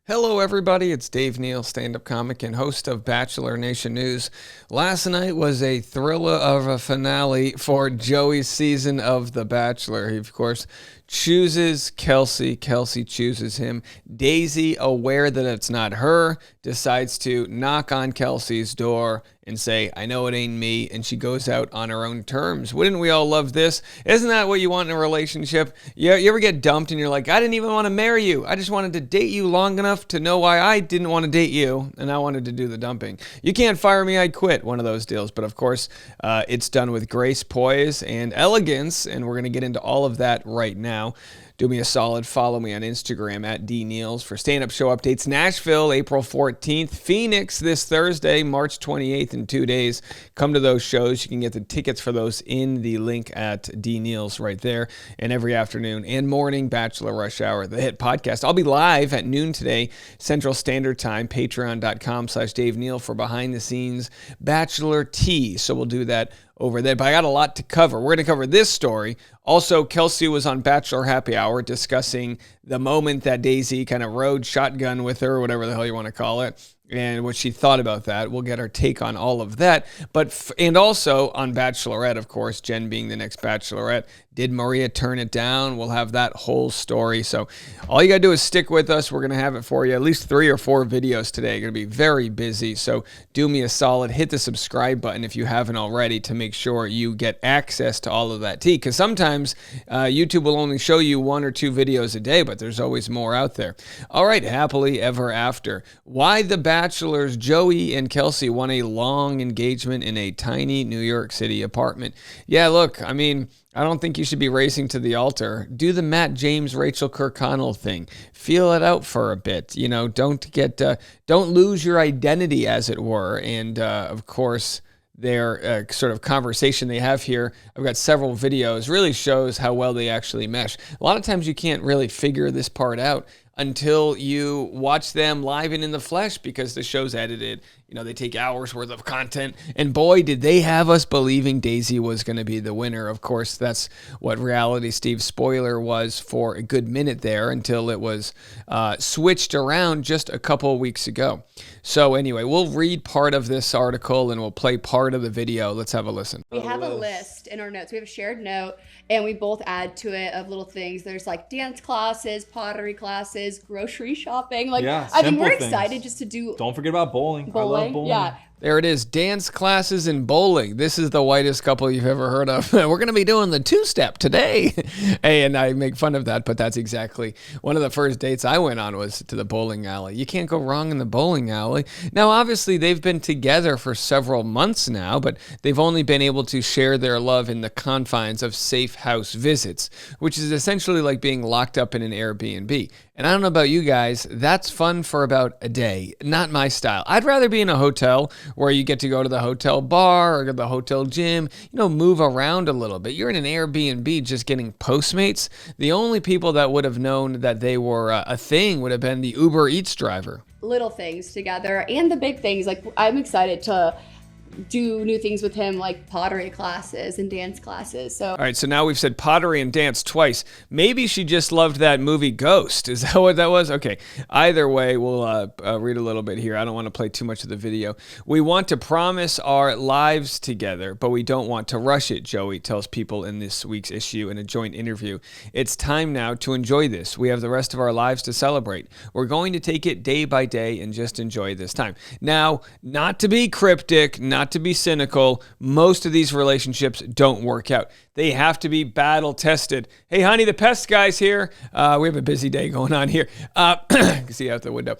Hello, everybody. It's Dave Neal, stand-up comic and host of Bachelor Nation News. Last night was a thriller of a finale for Joey's season of The Bachelor. He, of course, chooses Kelsey. Kelsey chooses him. Daisy, aware that it's not her, decides to knock on Kelsey's door and say, I know it ain't me, and she goes out on her own terms. Wouldn't we all love this? Isn't that what you want in a relationship? You ever get dumped and you're like, I didn't even want to marry you. I just wanted to date you long enough to know why I didn't want to date you, and I wanted to do the dumping. You can't fire me, I'd quit, one of those deals. But of course, it's done with grace, poise, and elegance, and we're going to get into all of that right now. Do me a solid, follow me on Instagram at DNeals for stand-up show updates. Nashville, April 14th. Phoenix this Thursday, March 28th in 2 days. Come to those shows. You can get the tickets for those in the link at DNeals right there. And every afternoon and morning, Bachelor Rush Hour, the hit podcast. I'll be live at noon today, Central Standard Time, patreon.com/Dave Neal for behind-the-scenes Bachelor tea. So we'll do that over there. But I got a lot to cover. We're going to cover this story. Also, Kelsey was on Bachelor Happy Hour discussing the moment that Daisy kind of rode shotgun with her, or whatever the hell you want to call it, and what she thought about that. We'll get our take on all of that. And also on Bachelorette, of course, Jen being the next Bachelorette. Did Maria turn it down? We'll have that whole story. So all you got to do is stick with us. We're going to have it for you. At least 3 or 4 videos today. Going to be very busy. So do me a solid. Hit the subscribe button if you haven't already to make sure you get access to all of that tea. Because sometimes YouTube will only show you 1 or 2 videos a day, but there's always more out there. All right. Happily ever after. Why the Bachelors, Joey and Kelsey, won a long engagement in a tiny New York City apartment. Yeah, look, I mean, I don't think you should be racing to the altar. Do the Matt James, Rachel Kirkconnell thing. Feel it out for a bit. You know, don't lose your identity, as it were. And of course, their sort of conversation they have here, I've got several videos, really shows how well they actually mesh. A lot of times you can't really figure this part out until you watch them live and in the flesh, because the show's edited. You know, they take hours worth of content, and boy, did they have us believing Daisy was going to be the winner. Of course, that's what Reality Steve's spoiler was for a good minute there, until it was switched around just a couple of weeks ago. So anyway, we'll read part of this article and we'll play part of the video. Let's have a listen. We have a list in our notes. We have a shared note, and we both add to it of little things. There's like dance classes, pottery classes, grocery shopping. Like, yeah, I mean, we're excited just to do. Don't forget about bowling. I love bowling. Yeah. There it is, dance classes and bowling. This is the whitest couple you've ever heard of. We're going to be doing the 2-step today. Hey, and I make fun of that, but that's exactly one of the first dates I went on was to the bowling alley. You can't go wrong in the bowling alley. Now, obviously, they've been together for several months now, but they've only been able to share their love in the confines of safe house visits, which is essentially like being locked up in an Airbnb. And I don't know about you guys, that's fun for about a day. Not my style. I'd rather be in a hotel where you get to go to the hotel bar or the hotel gym, you know, move around a little bit. You're in an Airbnb just getting Postmates. The only people that would have known that they were a thing would have been the Uber Eats driver. Little things together and the big things. Like, I'm excited to do new things with him, like pottery classes and dance classes. So all right, so now we've said pottery and dance twice. Maybe she just loved that movie Ghost. Is that what that was? Okay, either way, we'll read a little bit here. I don't want to play too much of the video. We want to promise our lives together, but we don't want to rush it, Joey tells People in this week's issue in a joint interview. It's time now to enjoy this. We have the rest of our lives to celebrate. We're going to take it day by day and just enjoy this time. Now, not to be cryptic, not to be cynical, most of these relationships don't work out. They have to be battle tested. Hey, honey, the pest guy's here. We have a busy day going on here. You can see out the window.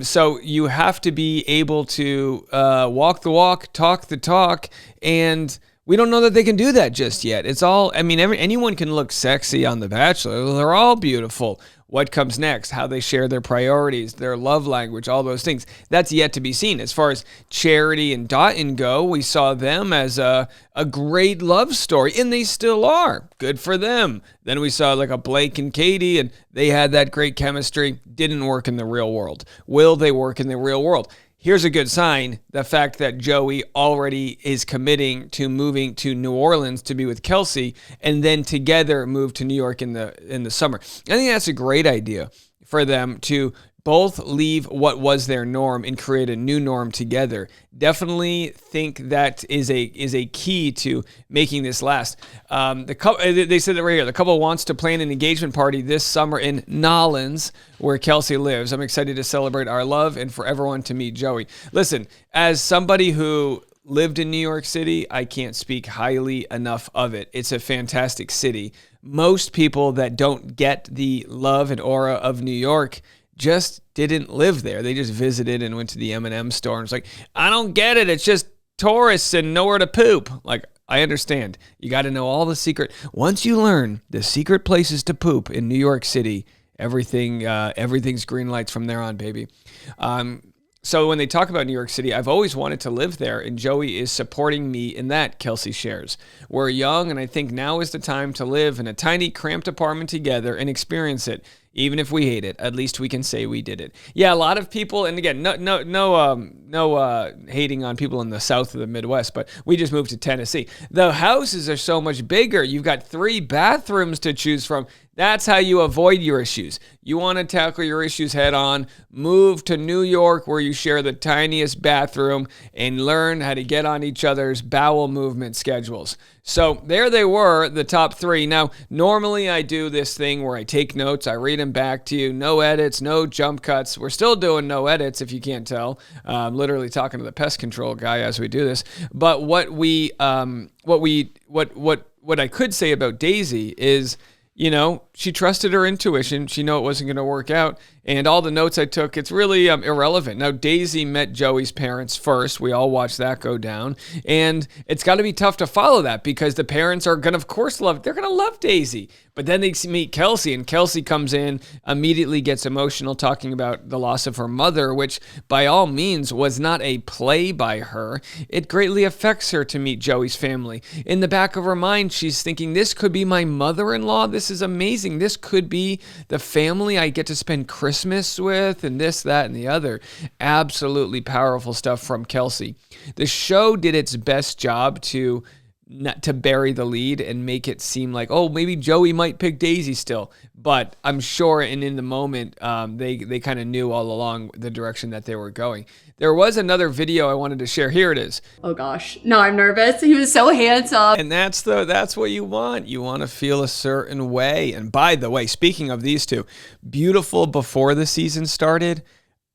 So you have to be able to walk the walk, talk the talk, and we don't know that they can do that just yet. It's all, I mean, anyone can look sexy on The Bachelor. They're all beautiful. What comes next, how they share their priorities, their love language, all those things, that's yet to be seen. As far as Charity and Dotton go, we saw them as a great love story, and they still are. Good for them. Then we saw like a Blake and Katie, and they had that great chemistry. Didn't work in the real world. Will they work in the real world? Here's a good sign, the fact that Joey already is committing to moving to New Orleans to be with Kelsey and then together move to New York in the summer. I think that's a great idea for them to both leave what was their norm and create a new norm together. Definitely think that is a key to making this last. They said that right here. The couple wants to plan an engagement party this summer in Nolens, where Kelsey lives. I'm excited to celebrate our love and for everyone to meet Joey. Listen, as somebody who lived in New York City, I can't speak highly enough of it. It's a fantastic city. Most people that don't get the love and aura of New York just didn't live there. They just visited and went to the M&M store and was like, I don't get it. It's just tourists and nowhere to poop. Like, I understand. You got to know all the secret. Once you learn the secret places to poop in New York City, everything's green lights from there on, baby. So when they talk about New York City, I've always wanted to live there, and Joey is supporting me in that, Kelsey shares. We're young, and I think now is the time to live in a tiny, cramped apartment together and experience it. Even if we hate it, at least we can say we did it. Yeah, a lot of people, and again, no hating on people in the South or the Midwest, but we just moved to Tennessee. The houses are so much bigger. You've got 3 bathrooms to choose from. That's how you avoid your issues. You want to tackle your issues head on, move to New York where you share the tiniest bathroom and learn how to get on each other's bowel movement schedules. So there they were, the top 3. Now, normally I do this thing where I take notes, I read them back to you, no edits, no jump cuts. We're still doing no edits, if you can't tell. I'm literally talking to the pest control guy as we do this. But what I could say about Daisy is, you know, she trusted her intuition. She knew it wasn't going to work out. And all the notes I took, it's really irrelevant. Now, Daisy met Joey's parents first. We all watched that go down. And it's got to be tough to follow that because the parents are going to, of course, they're going to love Daisy. But then they meet Kelsey, and Kelsey comes in, immediately gets emotional talking about the loss of her mother, which by all means was not a play by her. It greatly affects her to meet Joey's family. In the back of her mind, she's thinking, this could be my mother-in-law. This is amazing. This could be the family I get to spend Christmas with, and this, that, and the other. Absolutely powerful stuff from Kelsey. The show did its best job to bury the lead and make it seem like, oh, maybe Joey might pick Daisy still. But I'm sure, and in the moment, they kind of knew all along the direction that they were going. There was another video I wanted to share. Here it is. Oh gosh, no, I'm nervous. He was so handsome. And that's what you want. You want to feel a certain way. And by the way, speaking of these two, beautiful before the season started,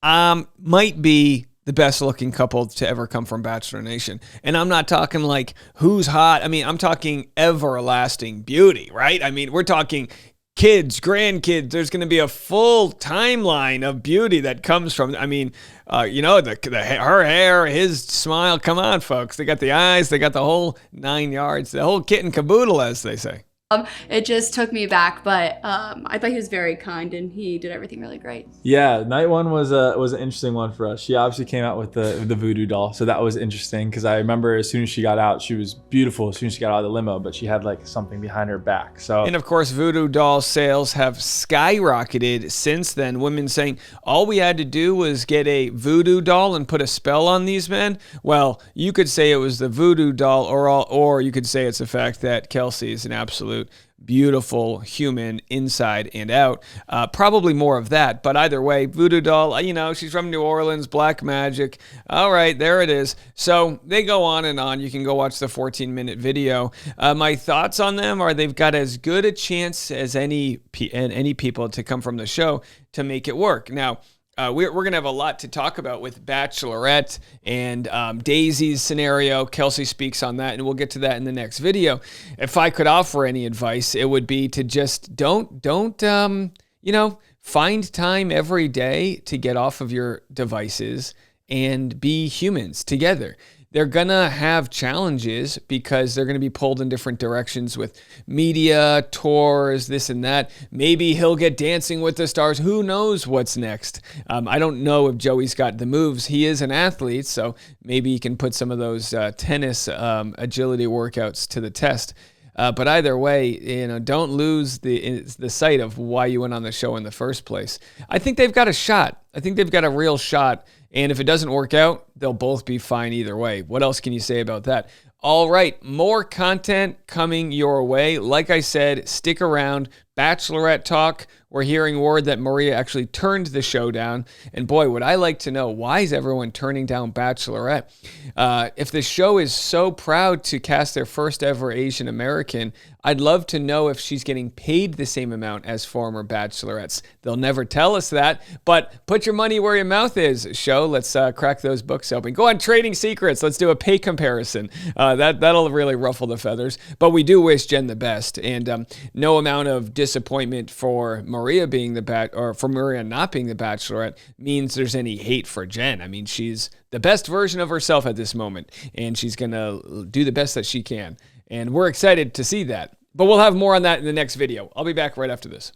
might be the best looking couple to ever come from Bachelor Nation. And I'm not talking like who's hot. I mean, I'm talking everlasting beauty, right? I mean, we're talking kids, grandkids. There's going to be a full timeline of beauty that comes from, I mean, her hair, his smile. Come on, folks. They got the eyes. They got the whole 9 yards, the whole kit and caboodle, as they say. It just took me back, but I thought he was very kind and he did everything really great. Yeah, night one was an interesting one for us. She obviously came out with the voodoo doll, so that was interesting because I remember as soon as she got out, she was beautiful as soon as she got out of the limo, but she had like something behind her back. So, and of course, voodoo doll sales have skyrocketed since then. Women saying all we had to do was get a voodoo doll and put a spell on these men. Well, you could say it was the voodoo doll, or you could say it's the fact that Kelsey is an absolute beautiful human inside and out. Probably more of that, but either way, voodoo doll, she's from New Orleans, black magic. All right, there it is. So they go on and on. You can go watch the 14-minute video. My thoughts on them are they've got as good a chance as any people to come from the show to make it work. Now, we're going to have a lot to talk about with Bachelorette and Daisy's scenario. Kelsey speaks on that, and we'll get to that in the next video. If I could offer any advice, it would be to just don't find time every day to get off of your devices and be humans together. They're going to have challenges because they're going to be pulled in different directions with media, tours, this and that. Maybe he'll get Dancing with the Stars. Who knows what's next? I don't know if Joey's got the moves. He is an athlete, so maybe he can put some of those tennis agility workouts to the test. But either way, don't lose the sight of why you went on the show in the first place. I think they've got a shot. I think they've got a real shot. And if it doesn't work out, they'll both be fine either way. What else can you say about that? All right, more content coming your way. Like I said, stick around. Bachelorette talk. We're hearing word that Maria actually turned the show down. And boy, would I like to know, why is everyone turning down Bachelorette? If the show is so proud to cast their first ever Asian American, I'd love to know if she's getting paid the same amount as former Bachelorettes. They'll never tell us that, but put your money where your mouth is, show. Let's crack those books open. Go on Trading Secrets. Let's do a pay comparison. That'll really ruffle the feathers. But we do wish Jen the best, and no amount of disappointment for Maria being for Maria not being the Bachelorette means there's any hate for Jen. I mean, she's the best version of herself at this moment, and she's gonna do the best that she can. And we're excited to see that. But we'll have more on that in the next video. I'll be back right after this.